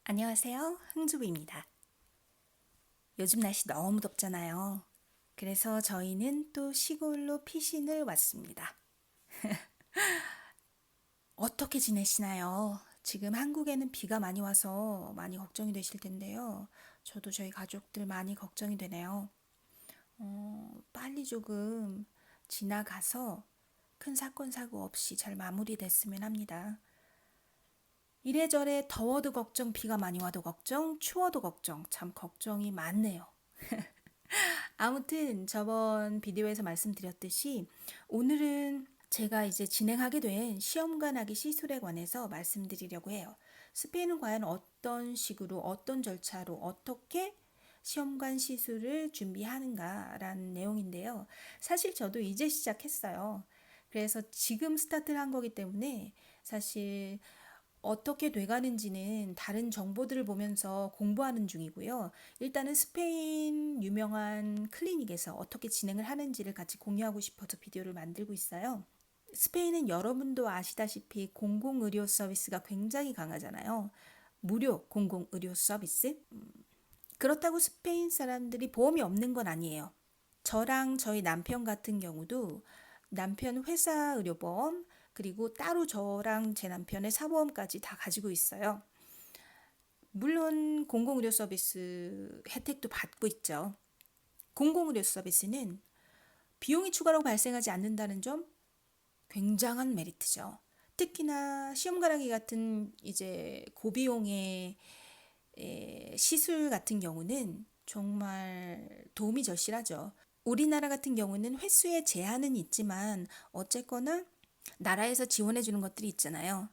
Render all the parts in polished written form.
안녕하세요. 흥주부입니다. 요즘 날씨 너무 덥잖아요. 그래서 저희는 또 시골로 피신을 왔습니다. 어떻게 지내시나요? 지금 한국에는 비가 많이 와서 많이 걱정이 되실 텐데요. 저도 저희 가족들 많이 걱정이 되네요. 빨리 조금 지나가서 큰 사건, 사고 없이 잘 마무리됐으면 합니다. 이래저래 더워도 걱정, 비가 많이 와도 걱정, 추워도 걱정, 참 걱정이 많네요. 아무튼 저번 비디오에서 말씀드렸듯이 오늘은 제가 이제 진행하게 된 시험관 하기 시술에 관해서 말씀드리려고 해요. 스페인은 과연 어떤 식으로, 어떤 절차로, 어떻게 시험관 시술을 준비하는가라는 내용인데요. 사실 저도 이제 시작했어요. 그래서 지금 스타트를 한 거기 때문에 사실 어떻게 돼가는지는 다른 정보들을 보면서 공부하는 중이고요. 일단은 스페인 유명한 클리닉에서 어떻게 진행을 하는지를 같이 공유하고 싶어서 비디오를 만들고 있어요. 스페인은 여러분도 아시다시피 공공의료 서비스가 굉장히 강하잖아요. 무료 공공의료 서비스. 그렇다고 스페인 사람들이 보험이 없는 건 아니에요. 저랑 저희 남편 같은 경우도 남편 회사 의료보험 그리고 따로 저랑 제 남편의 사보험까지 다 가지고 있어요. 물론 공공의료 서비스 혜택도 받고 있죠. 공공의료 서비스는 비용이 추가로 발생하지 않는다는 점 굉장한 메리트죠. 특히나 시험가라기 같은 이제 고비용의 시술 같은 경우는 정말 도움이 절실하죠. 우리나라 같은 경우는 횟수에 제한은 있지만 어쨌거나 나라에서 지원해 주는 것들이 있잖아요.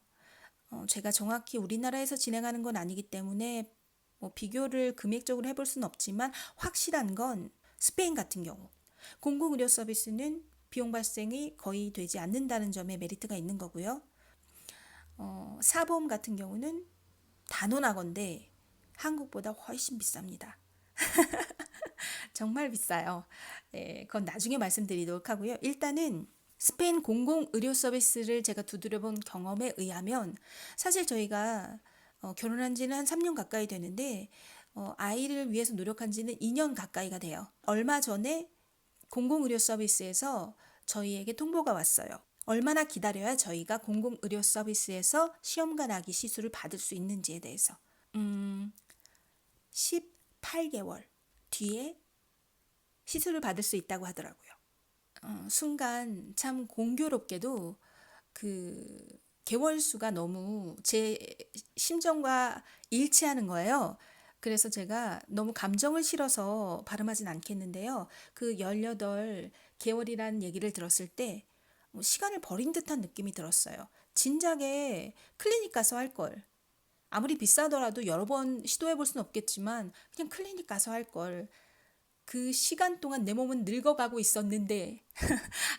제가 정확히 우리나라에서 진행하는 건 아니기 때문에 뭐 비교를 금액적으로 해볼 수는 없지만 확실한 건 스페인 같은 경우 공공의료 서비스는 비용 발생이 거의 되지 않는다는 점에 메리트가 있는 거고요. 사보험 같은 경우는 단언하건대 한국보다 훨씬 비쌉니다. 정말 비싸요. 그건 나중에 말씀드리도록 하고요. 일단은 스페인 공공의료 서비스를 제가 두드려본 경험에 의하면 사실 저희가 결혼한 지는 한 3년 가까이 되는데 아이를 위해서 노력한 지는 2년 가까이가 돼요. 얼마 전에 공공의료 서비스에서 저희에게 통보가 왔어요. 얼마나 기다려야 저희가 공공의료 서비스에서 시험관 아기 시술을 받을 수 있는지에 대해서. 18개월 뒤에 시술을 받을 수 있다고 하더라고요. 순간 참 공교롭게도 그 개월 수가 너무 제 심정과 일치하는 거예요. 그래서 제가 너무 감정을 실어서 발음하진 않겠는데요. 그 18개월이라는 얘기를 들었을 때 시간을 버린 듯한 느낌이 들었어요. 진작에 클리닉 가서 할 걸. 아무리 비싸더라도 여러 번 시도해 볼 수는 없겠지만 그냥 클리닉 가서 할 걸. 그 시간 동안 내 몸은 늙어가고 있었는데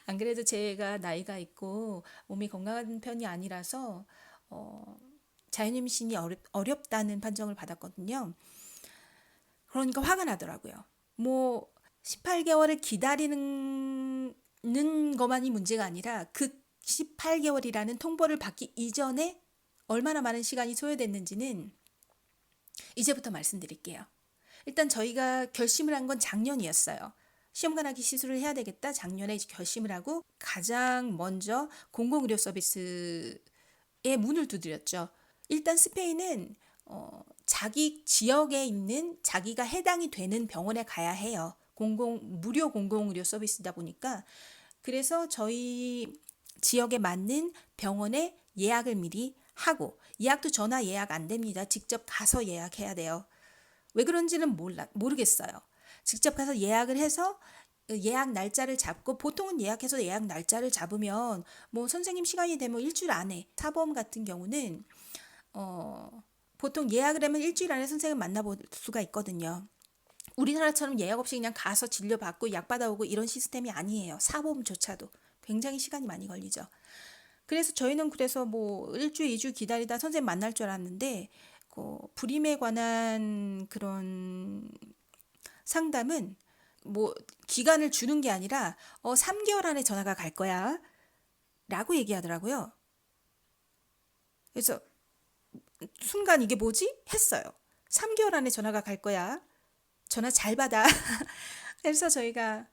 안 그래도 제가 나이가 있고 몸이 건강한 편이 아니라서 어, 자연임신이 어렵다는 판정을 받았거든요. 그러니까 화가 나더라고요. 뭐 18개월을 기다리는 것만이 문제가 아니라 그 18개월이라는 통보를 받기 이전에 얼마나 많은 시간이 소요됐는지는 이제부터 말씀드릴게요. 일단 저희가 결심을 한 건 작년이었어요. 시험관하기 시술을 해야 되겠다. 작년에 결심을 하고 가장 먼저 공공의료 서비스에 문을 두드렸죠. 일단 스페인은 자기 지역에 있는 자기가 해당이 되는 병원에 가야 해요. 무료 공공의료 서비스다 보니까 그래서 저희 지역에 맞는 병원에 예약을 미리 하고 예약도 전화 예약 안 됩니다. 직접 가서 예약해야 돼요. 왜 그런지는 모르겠어요. 직접 가서 예약을 해서 예약 날짜를 잡고 보통은 예약해서 예약 날짜를 잡으면 뭐 선생님 시간이 되면 일주일 안에 사보험 같은 경우는 보통 예약을 하면 일주일 안에 선생님 만나볼 수가 있거든요. 우리나라처럼 예약 없이 그냥 가서 진료받고 약 받아오고 이런 시스템이 아니에요. 사보험조차도 굉장히 시간이 많이 걸리죠. 그래서 저희는 그래서 뭐 일주일, 이주 기다리다 선생님 만날 줄 알았는데 불임에 관한 그런 상담은 뭐 기간을 주는 게 아니라 3개월 안에 전화가 갈 거야 라고 얘기하더라고요. 그래서 순간 이게 뭐지? 했어요. 3개월 안에 전화가 갈 거야. 전화 잘 받아. 그래서 저희가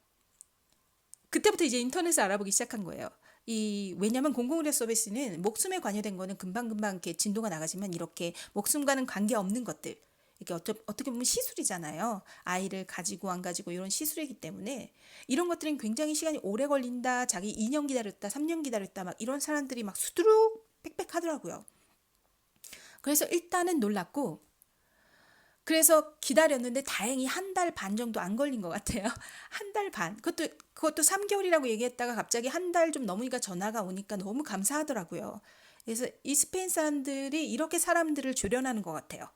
그때부터 이제 인터넷을 알아보기 시작한 거예요. 왜냐면 공공의료 서비스는 목숨에 관여된 거는 금방금방 이렇게 진도가 나가지만 이렇게 목숨과는 관계없는 것들, 이게 어떻게 보면 시술이잖아요. 아이를 가지고 안 가지고 이런 시술이기 때문에 이런 것들은 굉장히 시간이 오래 걸린다. 자기 2년 기다렸다, 3년 기다렸다 막 이런 사람들이 막 수두룩 빽빽 하더라고요. 그래서 일단은 놀랐고 그래서 기다렸는데 다행히 한 달 반 정도 안 걸린 것 같아요. 한 달 반. 그것도 3개월이라고 얘기했다가 갑자기 한 달 좀 넘으니까 전화가 오니까 너무 감사하더라고요. 그래서 이 스페인 사람들이 이렇게 사람들을 조련하는 것 같아요.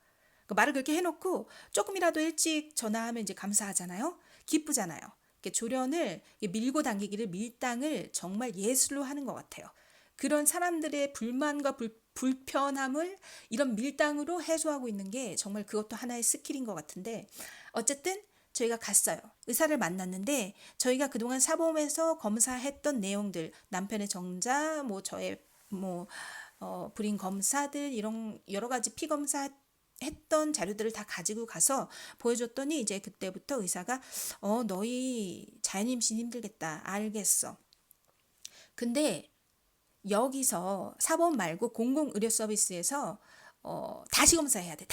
그 말을 그렇게 해놓고 조금이라도 일찍 전화하면 이제 감사하잖아요. 기쁘잖아요. 이렇게 조련을 밀고 당기기를 밀당을 정말 예술로 하는 것 같아요. 그런 사람들의 불만과 불편함을 이런 밀당으로 해소하고 있는 게 정말 그것도 하나의 스킬인 것 같은데 어쨌든 저희가 갔어요. 의사를 만났는데 저희가 그동안 사보험에서 검사했던 내용들 남편의 정자 뭐 저의 뭐 불임 검사들 이런 여러 가지 피검사 했던 자료들을 다 가지고 가서 보여줬더니 이제 그때부터 의사가 너희 자연임신 힘들겠다. 알겠어. 근데 여기서 사보험 말고 공공의료 서비스에서 다시 검사해야 돼.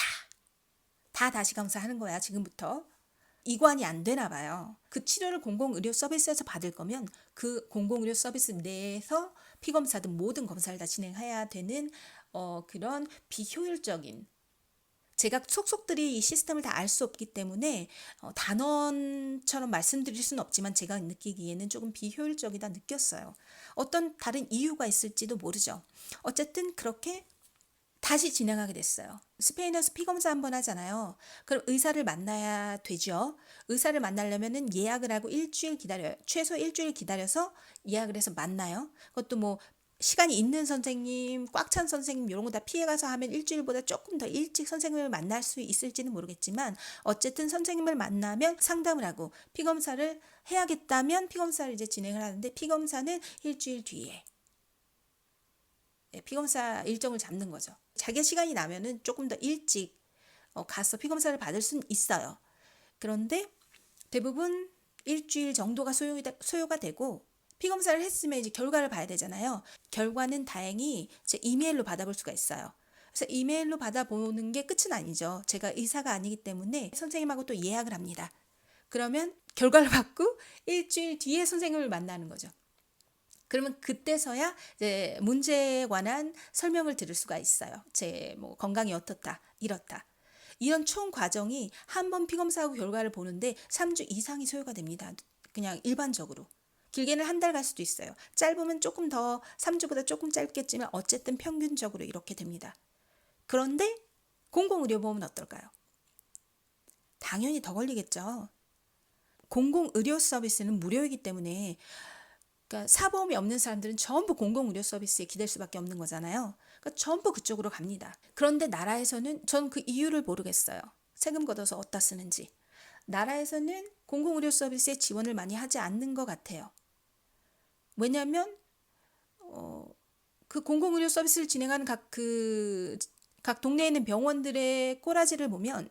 다 다시 검사하는 거야. 지금부터. 이관이 안 되나 봐요. 그 치료를 공공의료 서비스에서 받을 거면 그 공공의료 서비스 내에서 피검사든 모든 검사를 다 진행해야 되는 그런 비효율적인 제가 속속들이 이 시스템을 다 알 수 없기 때문에 단언처럼 말씀드릴 수는 없지만 제가 느끼기에는 조금 비효율적이다 느꼈어요. 어떤 다른 이유가 있을지도 모르죠. 어쨌든 그렇게 다시 진행하게 됐어요. 스페인에서 피검사 한번 하잖아요. 그럼 의사를 만나야 되죠. 의사를 만나려면은 예약을 하고 일주일 기다려요. 최소 일주일 기다려서 예약을 해서 만나요. 그것도 뭐 시간이 있는 선생님, 꽉 찬 선생님 이런 거 다 피해가서 하면 일주일보다 조금 더 일찍 선생님을 만날 수 있을지는 모르겠지만 어쨌든 선생님을 만나면 상담을 하고 피검사를 해야겠다면 피검사를 이제 진행을 하는데 피검사는 일주일 뒤에 피검사 일정을 잡는 거죠. 자기 시간이 나면은 조금 더 일찍 가서 피검사를 받을 수는 있어요. 그런데 대부분 일주일 정도가 소요가 되고 피검사를 했으면 이제 결과를 봐야 되잖아요. 결과는 다행히 제 이메일로 받아볼 수가 있어요. 그래서 이메일로 받아보는 게 끝은 아니죠. 제가 의사가 아니기 때문에 선생님하고 또 예약을 합니다. 그러면 결과를 받고 일주일 뒤에 선생님을 만나는 거죠. 그러면 그때서야 이제 문제에 관한 설명을 들을 수가 있어요. 제 뭐 건강이 어떻다, 이렇다. 이런 총 과정이 한 번 피검사하고 결과를 보는데 3주 이상이 소요가 됩니다. 그냥 일반적으로. 길게는 한 달 갈 수도 있어요. 짧으면 조금 더 3주보다 조금 짧겠지만 어쨌든 평균적으로 이렇게 됩니다. 그런데 공공의료보험은 어떨까요? 당연히 더 걸리겠죠. 공공의료 서비스는 무료이기 때문에 그러니까 사보험이 없는 사람들은 전부 공공의료 서비스에 기댈 수밖에 없는 거잖아요. 그러니까 전부 그쪽으로 갑니다. 그런데 나라에서는 전 그 이유를 모르겠어요. 세금 걷어서 어디다 쓰는지. 나라에서는 공공의료 서비스에 지원을 많이 하지 않는 것 같아요. 왜냐하면 그 공공의료 서비스를 진행하는 각 동네에 있는 병원들의 꼬라지를 보면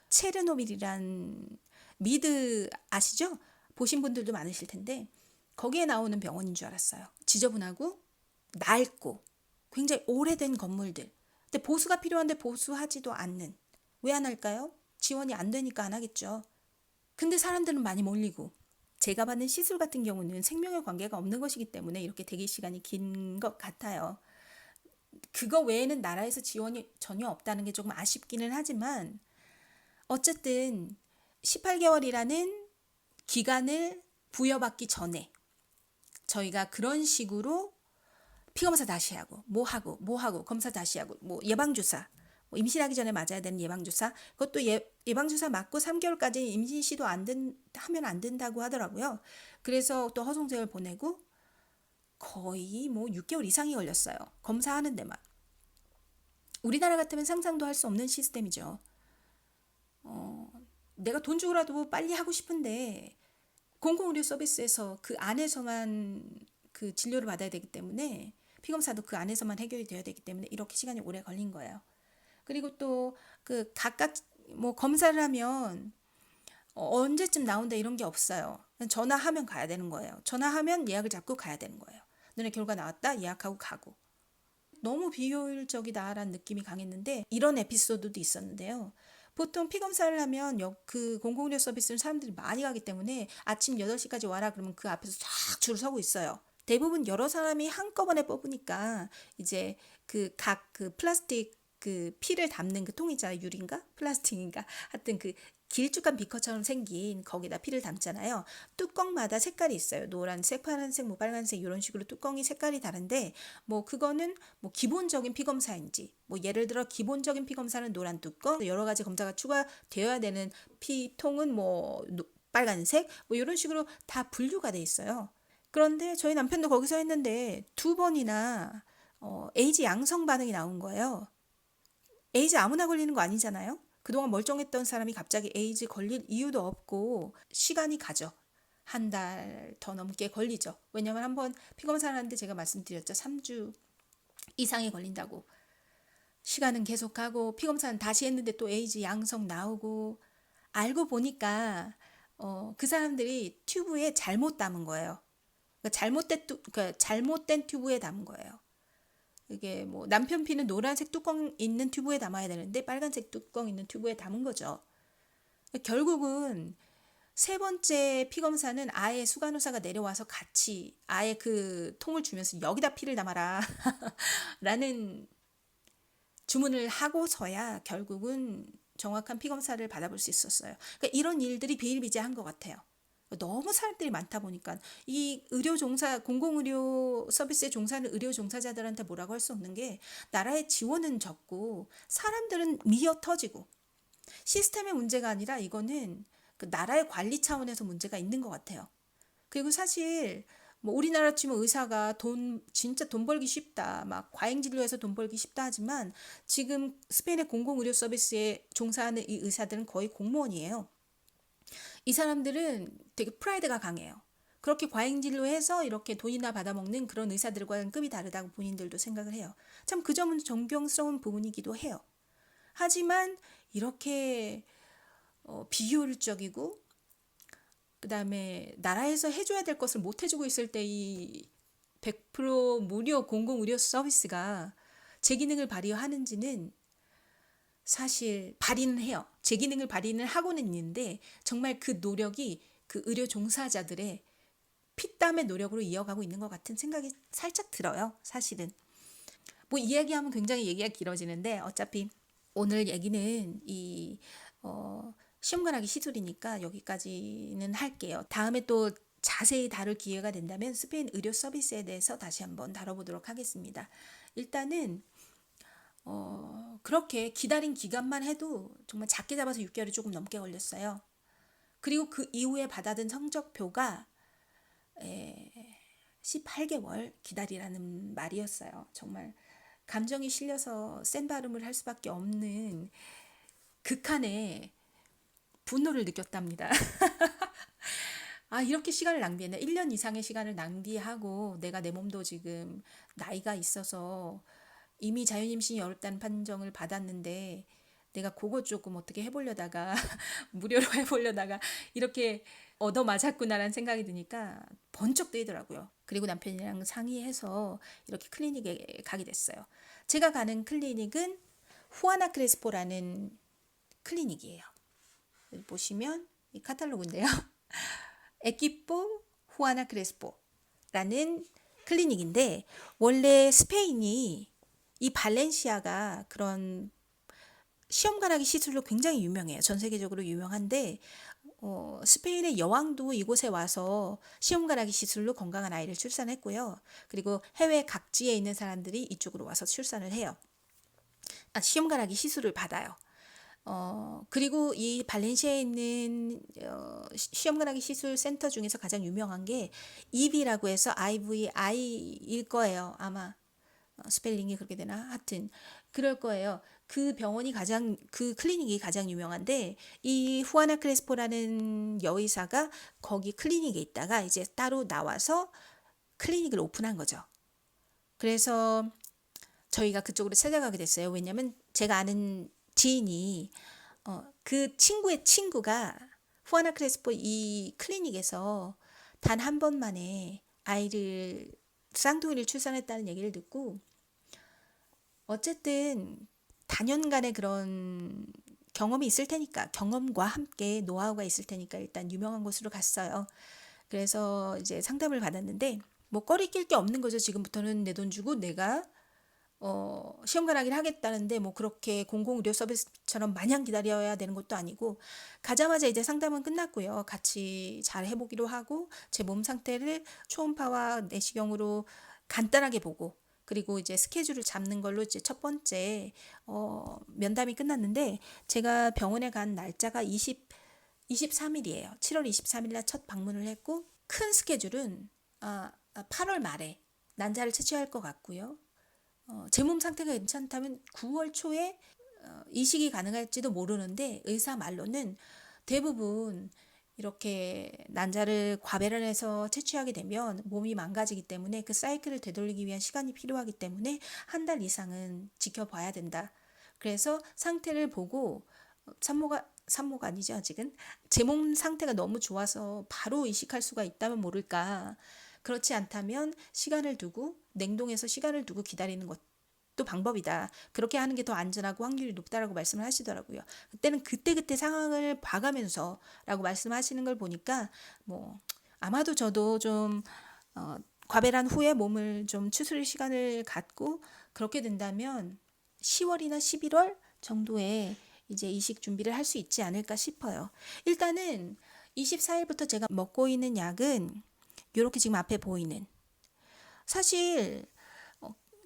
체르노빌이란 미드 아시죠? 보신 분들도 많으실 텐데 거기에 나오는 병원인 줄 알았어요. 지저분하고 낡고 굉장히 오래된 건물들. 근데 보수가 필요한데 보수하지도 않는. 왜 안 할까요? 지원이 안 되니까 안 하겠죠. 근데 사람들은 많이 몰리고 제가 받는 시술 같은 경우는 생명에 관계가 없는 것이기 때문에 이렇게 대기 시간이 긴 것 같아요. 그거 외에는 나라에서 지원이 전혀 없다는 게 조금 아쉽기는 하지만 어쨌든 18개월이라는 기간을 부여받기 전에 저희가 그런 식으로 피검사 다시 하고 뭐 하고 검사 다시 하고 뭐 예방주사 임신하기 전에 맞아야 되는 예방주사 그것도 예방주사 맞고 3개월까지 임신 시도 하면 안 된다고 하더라고요. 그래서 또 허송세월 보내고 거의 뭐 6개월 이상이 걸렸어요. 검사하는 데만. 우리나라 같으면 상상도 할 수 없는 시스템이죠. 내가 돈 주고라도 빨리 하고 싶은데 공공의료 서비스에서 그 안에서만 그 진료를 받아야 되기 때문에 피검사도 그 안에서만 해결이 되어야 되기 때문에 이렇게 시간이 오래 걸린 거예요. 그리고 또 그 각각 뭐 검사를 하면 언제쯤 나온다 이런 게 없어요. 전화하면 가야 되는 거예요. 전화하면 예약을 잡고 가야 되는 거예요. 눈에 결과 나왔다 예약하고 가고. 너무 비효율적이다라는 느낌이 강했는데 이런 에피소드도 있었는데요. 보통 피검사를 하면 그 공공의료 서비스는 사람들이 많이 가기 때문에 아침 8시까지 와라 그러면 그 앞에서 쫙 줄 서고 있어요. 대부분 여러 사람이 한꺼번에 뽑으니까 이제 그 각 그 플라스틱 그 피를 담는 그 통 있잖아요. 유리인가? 플라스틱인가? 하여튼 그 길쭉한 비커처럼 생긴 거기다 피를 담잖아요. 뚜껑마다 색깔이 있어요. 노란색, 파란색, 뭐 빨간색 이런 식으로 뚜껑이 색깔이 다른데 뭐 그거는 뭐 기본적인 피검사인지 뭐 예를 들어 기본적인 피검사는 노란 뚜껑, 여러 가지 검사가 추가되어야 되는 피통은 뭐 빨간색 뭐 이런 식으로 다 분류가 돼 있어요. 그런데 저희 남편도 거기서 했는데 2번이나 에이즈 양성 반응이 나온 거예요. 에이즈 아무나 걸리는 거 아니잖아요. 그동안 멀쩡했던 사람이 갑자기 에이즈 걸릴 이유도 없고 시간이 가죠. 한 달 더 넘게 걸리죠. 왜냐면 한번 피검사를 하는데 제가 말씀드렸죠. 3주 이상이 걸린다고. 시간은 계속하고 피검사는 다시 했는데 또 에이즈 양성 나오고 알고 보니까 그 사람들이 튜브에 잘못 담은 거예요. 그러니까 잘못된 튜브에 담은 거예요. 이게 뭐 남편 피는 노란색 뚜껑 있는 튜브에 담아야 되는데 빨간색 뚜껑 있는 튜브에 담은 거죠. 결국은 세 번째 피 검사는 아예 수간호사가 내려와서 같이 아예 그 통을 주면서 여기다 피를 담아라 라는 주문을 하고서야 결국은 정확한 피 검사를 받아볼 수 있었어요. 그러니까 이런 일들이 비일비재한 것 같아요. 너무 사람들이 많다 보니까 이 의료 종사 공공의료 서비스에 종사하는 의료 종사자들한테 뭐라고 할 수 없는 게 나라의 지원은 적고 사람들은 미어 터지고 시스템의 문제가 아니라 이거는 그 나라의 관리 차원에서 문제가 있는 것 같아요. 그리고 사실 뭐 우리나라 치면 의사가 진짜 돈 벌기 쉽다, 막 과잉 진료해서 돈 벌기 쉽다 하지만 지금 스페인의 공공의료 서비스에 종사하는 이 의사들은 거의 공무원이에요. 이 사람들은 되게 프라이드가 강해요. 그렇게 과잉 진료해서 이렇게 돈이나 받아먹는 그런 의사들과는 급이 다르다고 본인들도 생각을 해요. 참 그 점은 존경스러운 부분이기도 해요. 하지만 이렇게 비효율적이고 그다음에 나라에서 해줘야 될 것을 못 해주고 있을 때 이 100% 무료 공공의료 서비스가 제 기능을 발휘하는지는 사실 발휘는 해요. 제 기능을 발휘는 하고는 있는데 정말 그 노력이 그 의료 종사자들의 피땀의 노력으로 이어가고 있는 것 같은 생각이 살짝 들어요. 사실은. 뭐 이야기하면 굉장히 얘기가 길어지는데 어차피 오늘 얘기는 이 시험관하기 시술이니까 여기까지는 할게요. 다음에 또 자세히 다룰 기회가 된다면 스페인 의료 서비스에 대해서 다시 한번 다뤄보도록 하겠습니다. 일단은 그렇게 기다린 기간만 해도 정말 작게 잡아서 6개월이 조금 넘게 걸렸어요. 그리고 그 이후에 받아든 성적표가 18개월 기다리라는 말이었어요. 정말 감정이 실려서 센 발음을 할 수밖에 없는 극한의 분노를 느꼈답니다. 아, 이렇게 시간을 낭비했네. 1년 이상의 시간을 낭비하고 내가 내 몸도 지금 나이가 있어서 이미 자연임신이 어렵다는 판정을 받았는데 내가 그거 조금 어떻게 해보려다가 무료로 해보려다가 이렇게 얻어맞았구나라는 생각이 드니까 번쩍 뜨이더라고요. 그리고 남편이랑 상의해서 이렇게 클리닉에 가게 됐어요. 제가 가는 클리닉은 후아나 크레스포라는 클리닉이에요. 여기 보시면 이 카탈로그인데요. 에키포 후아나 크레스포라는 클리닉인데 원래 스페인이 이 발렌시아가 그런 시험관하기 시술로 굉장히 유명해요. 전 세계적으로 유명한데 스페인의 여왕도 이곳에 와서 시험관하기 시술로 건강한 아이를 출산했고요. 그리고 해외 각지에 있는 사람들이 이쪽으로 와서 출산을 해요. 시험관하기 시술을 받아요. 그리고 이 발렌시아에 있는 시험관하기 시술 센터 중에서 가장 유명한 게 EV라고 해서 IVI일 거예요. 아마 스펠링이 그렇게 되나? 하여튼 그럴 거예요. 그 클리닉이 가장 유명한데 이 후아나 크레스포라는 여의사가 거기 클리닉에 있다가 이제 따로 나와서 클리닉을 오픈한 거죠. 그래서 저희가 그쪽으로 찾아가게 됐어요. 왜냐면 제가 아는 지인이 그 친구의 친구가 후아나 크레스포 이 클리닉에서 단 한 번 만에 아이를 쌍둥이를 출산했다는 얘기를 듣고 어쨌든 다년간의 그런 경험이 있을 테니까 경험과 함께 노하우가 있을 테니까 일단 유명한 곳으로 갔어요. 그래서 이제 상담을 받았는데 뭐 꺼리 낄 게 없는 거죠. 지금부터는 내 돈 주고 내가 시험관하기를 하겠다는데 뭐 그렇게 공공의료 서비스처럼 마냥 기다려야 되는 것도 아니고 가자마자 이제 상담은 끝났고요. 같이 잘 해보기로 하고 제 몸 상태를 초음파와 내시경으로 간단하게 보고 그리고 이제 스케줄을 잡는 걸로 이제 첫 번째 면담이 끝났는데 제가 병원에 간 날짜가 23일이에요. 7월 23일 날 첫 방문을 했고 큰 스케줄은 8월 말에 난자를 채취할 것 같고요. 제 몸 상태가 괜찮다면 9월 초에 이식이 가능할지도 모르는데 의사 말로는 대부분 이렇게 난자를 과배란해서 채취하게 되면 몸이 망가지기 때문에 그 사이클을 되돌리기 위한 시간이 필요하기 때문에 한 달 이상은 지켜봐야 된다. 그래서 상태를 보고 산모가 아니죠 아직은 제 몸 상태가 너무 좋아서 바로 이식할 수가 있다면 모를까. 그렇지 않다면 시간을 두고 냉동해서 시간을 두고 기다리는 것도 방법이다. 그렇게 하는 게 더 안전하고 확률이 높다라고 말씀을 하시더라고요. 그때는 그때 상황을 봐가면서라고 말씀하시는 걸 보니까 뭐 아마도 저도 좀 과배란 후에 몸을 좀 추스릴 시간을 갖고 그렇게 된다면 10월이나 11월 정도에 이제 이식 준비를 할 수 있지 않을까 싶어요. 일단은 24일부터 제가 먹고 있는 약은 이렇게 지금 앞에 보이는 사실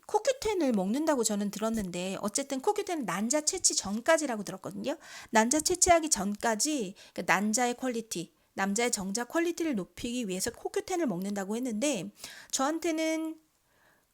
코큐텐을 먹는다고 저는 들었는데 어쨌든 코큐텐은 난자 채취 전까지라고 들었거든요. 난자 채취하기 전까지 그러니까 난자의 퀄리티, 남자의 정자 퀄리티를 높이기 위해서 코큐텐을 먹는다고 했는데 저한테는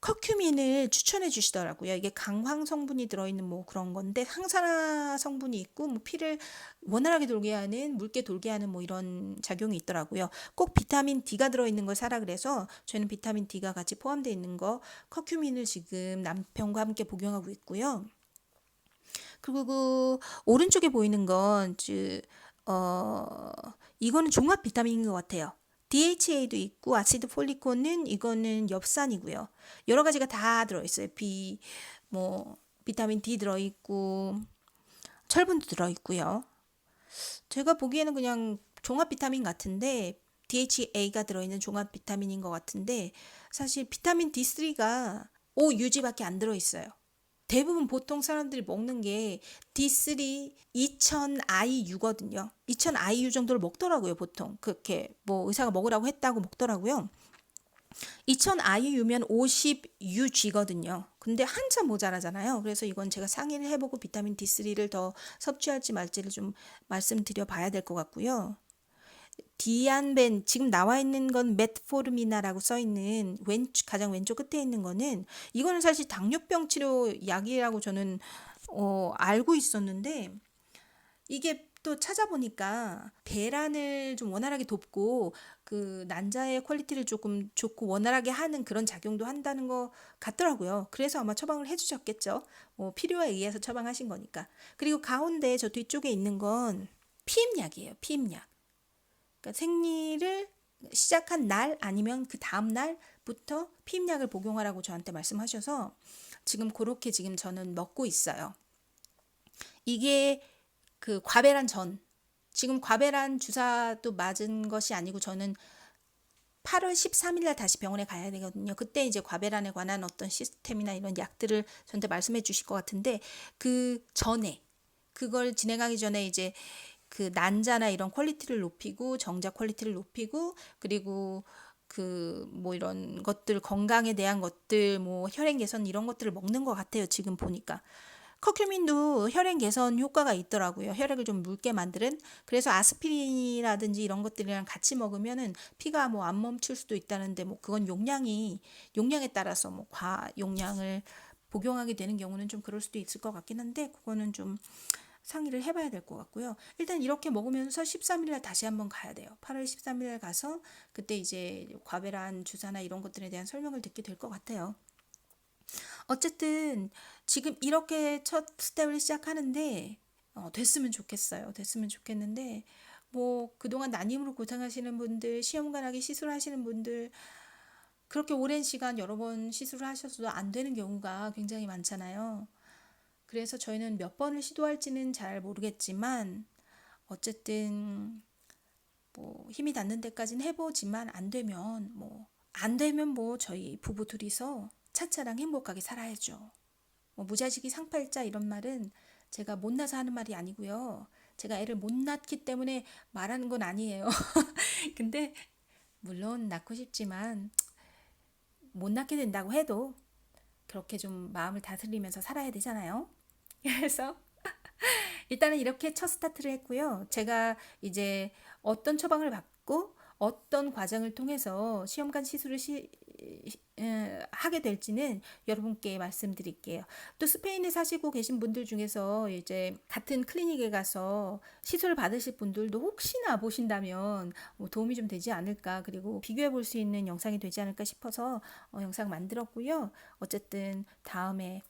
커큐민을 추천해 주시더라고요. 이게 강황 성분이 들어있는 뭐 그런 건데 항산화 성분이 있고 뭐 피를 원활하게 돌게 하는 묽게 돌게 하는 뭐 이런 작용이 있더라고요. 꼭 비타민 D가 들어있는 걸 사라 그래서 저는 비타민 D가 같이 포함되어 있는 거 커큐민을 지금 남편과 함께 복용하고 있고요. 그리고 그 오른쪽에 보이는 건 이거는 종합 비타민인 것 같아요. DHA도 있고 아시드 폴리코는 이거는 엽산이고요. 여러 가지가 다 들어있어요. 뭐 비타민 D 들어있고 철분도 들어있고요. 제가 보기에는 그냥 종합 비타민 같은데 DHA가 들어있는 종합 비타민인 것 같은데 사실 비타민 D3가 O 유지밖에 안 들어있어요. 대부분 보통 사람들이 먹는 게 D3 2000 IU거든요. 2000 IU 정도를 먹더라고요, 보통. 그렇게 뭐 의사가 먹으라고 했다고 먹더라고요. 2000 IU면 50 UG거든요. 근데 한참 모자라잖아요. 그래서 이건 제가 상의를 해보고 비타민 D3를 더 섭취할지 말지를 좀 말씀드려 봐야 될 것 같고요. 디안벤 지금 나와 있는 건 메트포르미나라고 써 있는 가장 왼쪽 끝에 있는 거는 이거는 사실 당뇨병 치료 약이라고 저는 알고 있었는데 이게 또 찾아보니까 배란을 좀 원활하게 돕고 그 난자의 퀄리티를 조금 좋고 원활하게 하는 그런 작용도 한다는 것 같더라고요. 그래서 아마 처방을 해주셨겠죠. 필요에 의해서 처방하신 거니까. 그리고 가운데 저 뒤쪽에 있는 건 피임약이에요. 피임약. 그러니까 생리를 시작한 날 아니면 그 다음 날부터 피임약을 복용하라고 저한테 말씀하셔서 지금 그렇게 지금 저는 먹고 있어요. 이게 그 과배란 전 지금 과배란 주사도 맞은 것이 아니고 저는 8월 13일 날 다시 병원에 가야 되거든요. 그때 이제 과배란에 관한 어떤 시스템이나 이런 약들을 저한테 말씀해 주실 것 같은데 그 전에 그걸 진행하기 전에 이제 그 난자나 이런 퀄리티를 높이고 정자 퀄리티를 높이고 그리고 그 뭐 이런 것들 건강에 대한 것들 뭐 혈행 개선 이런 것들을 먹는 것 같아요. 지금 보니까 커큐민도 혈행 개선 효과가 있더라고요. 혈액을 좀 묽게 만드는. 그래서 아스피린이라든지 이런 것들이랑 같이 먹으면은 피가 뭐 안 멈출 수도 있다는데 뭐 그건 용량에 따라서 뭐 과용량을 복용하게 되는 경우는 좀 그럴 수도 있을 것 같긴 한데 그거는 좀 상의를 해봐야 될 것 같고요. 일단 이렇게 먹으면서 13일 날 다시 한번 가야 돼요. 8월 13일 날 가서 그때 이제 과배란 주사나 이런 것들에 대한 설명을 듣게 될 것 같아요. 어쨌든 지금 이렇게 첫 스텝을 시작하는데 됐으면 좋겠어요. 됐으면 좋겠는데 뭐 그동안 난임으로 고생하시는 분들, 시험관하게 시술하시는 분들 그렇게 오랜 시간 여러 번 시술을 하셔서도 안 되는 경우가 굉장히 많잖아요. 그래서 저희는 몇 번을 시도할지는 잘 모르겠지만 어쨌든 뭐 힘이 닿는 데까지는 해보지만 안 되면 뭐 저희 부부 둘이서 차차랑 행복하게 살아야죠. 뭐 무자식이 상팔자 이런 말은 제가 못나서 하는 말이 아니고요. 제가 애를 못 낳기 때문에 말하는 건 아니에요. 근데 물론 낳고 싶지만 못 낳게 된다고 해도 그렇게 좀 마음을 다스리면서 살아야 되잖아요. 그래서 일단은 이렇게 첫 스타트를 했고요. 제가 이제 어떤 처방을 받고 어떤 과정을 통해서 시험관 시술을 하게 될지는 여러분께 말씀드릴게요. 또 스페인에 사시고 계신 분들 중에서 이제 같은 클리닉에 가서 시술을 받으실 분들도 혹시나 보신다면 뭐 도움이 좀 되지 않을까, 그리고 비교해 볼 수 있는 영상이 되지 않을까 싶어서 영상 만들었고요. 어쨌든 다음에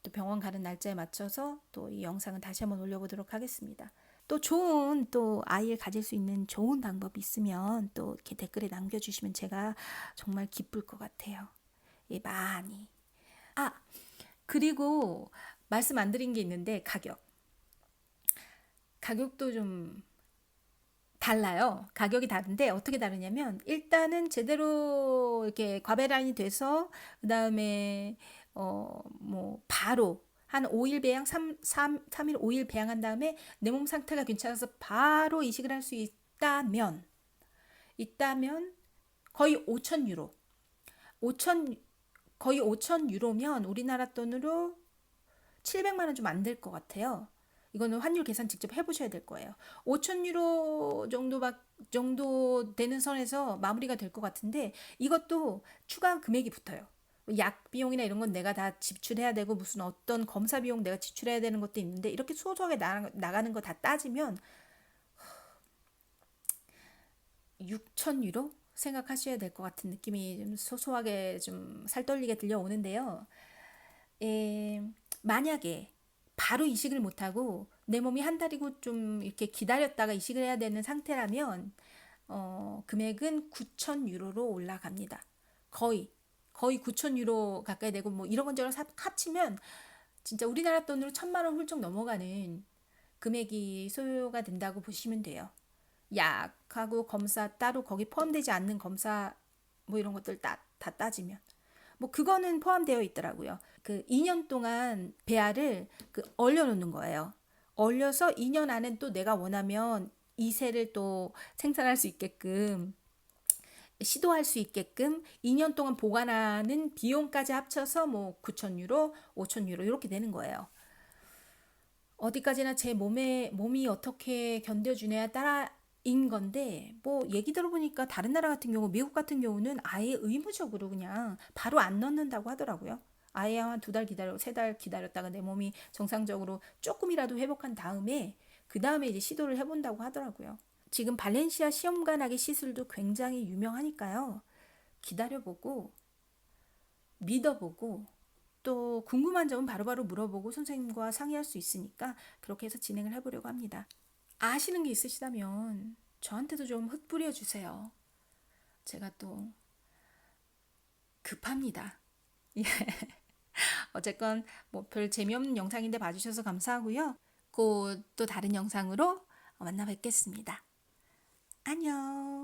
또 병원 가는 날짜에 맞춰서 또 이 영상은 다시 한번 올려보도록 하겠습니다. 또 좋은 또 아이를 가질 수 있는 좋은 방법이 있으면 또 이렇게 댓글에 남겨주시면 제가 정말 기쁠 것 같아요. 예, 많이. 아, 그리고 말씀 안 드린 게 있는데 가격도 좀 달라요. 가격이 다른데 어떻게 다르냐면 일단은 제대로 이렇게 과배란이 돼서 그다음에 뭐 바로 한 5일 배양 3일 5일 배양한 다음에 내 몸 상태가 괜찮아서 바로 이식을 할 수 있다면 거의 5천 유로. 5천 거의 5천 유로면 우리나라 돈으로 700만 원 좀 안 될 것 같아요. 이거는 환율 계산 직접 해보셔야 될 거예요. 5천 유로 정도 되는 선에서 마무리가 될 것 같은데 이것도 추가 금액이 붙어요. 약 비용이나 이런 건 내가 다 지출해야 되고 무슨 어떤 검사 비용 내가 지출해야 되는 것도 있는데 이렇게 소소하게 나가는 거 다 따지면 6천 유로 생각하셔야 될 것 같은 느낌이 좀 소소하게 좀 살떨리게 들려오는데요. 만약에 바로 이식을 못하고 내 몸이 한 달이고 좀 이렇게 기다렸다가 이식을 해야 되는 상태라면 금액은 9천 유로로 올라갑니다. 거의 9천 유로 가까이 되고 뭐 이런저런 합치면 진짜 우리나라 돈으로 1,000만 원 훌쩍 넘어가는 금액이 소요가 된다고 보시면 돼요. 약하고 검사 따로 거기 포함되지 않는 검사 뭐 이런 것들 다 따지면 뭐 그거는 포함되어 있더라고요. 그 2년 동안 배아를 얼려 놓는 거예요. 얼려서 2년 안에 또 내가 원하면 이세를 또 생산할 수 있게끔 시도할 수 있게끔 2년 동안 보관하는 비용까지 합쳐서 뭐 9천 유로, 5천 유로 이렇게 되는 거예요. 어디까지나 제 몸이 어떻게 견뎌주냐에 따라인 건데 뭐 얘기 들어보니까 다른 나라 같은 경우 미국 같은 경우는 아예 의무적으로 그냥 바로 안 넣는다고 하더라고요. 아예 한 2달 기다려 3달 기다렸다가 내 몸이 정상적으로 조금이라도 회복한 다음에 그 다음에 이제 시도를 해본다고 하더라고요. 지금 발렌시아 시험관하기 시술도 굉장히 유명하니까요. 기다려보고 믿어보고 또 궁금한 점은 바로바로 물어보고 선생님과 상의할 수 있으니까 그렇게 해서 진행을 해보려고 합니다. 아시는 게 있으시다면 저한테도 좀 흩뿌려 주세요. 제가 또 급합니다. 예. 어쨌건 뭐 별 재미없는 영상인데 봐주셔서 감사하고요. 곧 또 다른 영상으로 만나 뵙겠습니다. 안녕.